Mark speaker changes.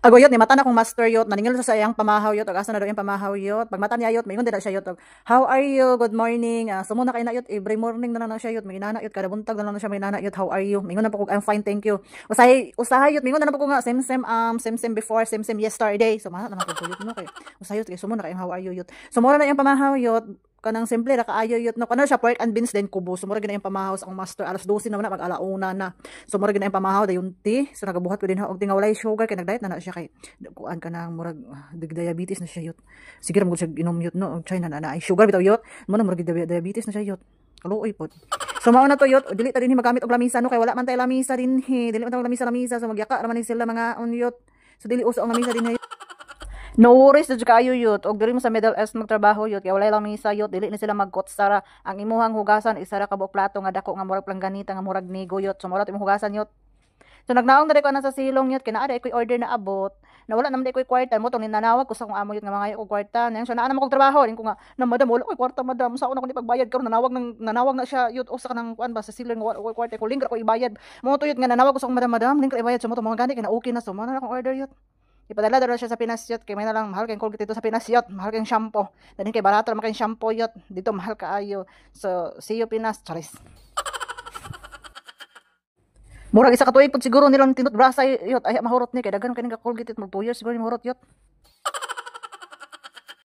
Speaker 1: Agoyot ni mata na kong master yot, naningil sa sayang pamahaw yot, ag asa na daw yung pamahaw yot. Pag mata niya yot, may din na siya yot. How are you? Good morning. Sumo na kay na yot, every morning na lang na siya yot. May inana yot, kada buntag na lang na siya may inana yot. How are you? Mingon na po ko, I'm fine, thank you. Usahay yot, mingon na po ko nga, same before, same yesterday. So mana naman ko yot no kay. Usahay yot kay sumo na kay how are you yot. Sumo na yung pamahaw yot. Kanang simple ra kaayo yut no kana siya pork and beans din kubo sumura gina yung pamahaw sa akong master alas 12 na mag alauna na sumura gina yung pamahaw dayon ti so nagabuhat ko din og tinga walay sugar kay nagdiet na siya kay kuan kanang murag diabetes na siya yut sige ra mo siya inom yut no China na ay sugar bitaw yut mo na murag diabetes na siya yut kaluoy pod so mao na to yut dili ta din magamit og lamisa no kay wala man tay lamisa din dili man tay lamisa so magyaka ra man sila mga unyot so dili uso ang lamisa din no worries dito kayo yut og diri mo sa Middle East magtrabaho yut kay walay lang misa yut dili ni sila magkotsara ang imuhang hugasan isa ra ka buok plato nga dako nga murag plangganita nga murag nigo yut so mura imong hugasan yut so nagnaong na ko na sa silong yut kay naa koy order na abot na wala naman koy kwarta mo tong ninanawag ko sa akong amo yut nga mga ko kwarta nang siya naa na mo kog trabaho ning ko nga na madam wala koy kwarta madam sa una ko ni pagbayad karon nanawag na siya yut usa ka nang kuan ba sa silong nga wala kwarta ko lingkar ko ibayad mo to yut nga nanawag ko sa akong madam lingkar ibayad so mo to mga gani kay na okay na so mo na akong order yut ipadala daw siya sa Pinas yot kay may na lang mahal kay Colgate dito sa Pinas yot mahal kay shampoo dali kay barato naman kay shampoo yot dito mahal kaayo so see you Pinas charis murag isa ka tuig pud siguro nilang tinut brasa yot ay mahurot ni kay daghan kay nga Colgate mo 2 years siguro ni mahurot yot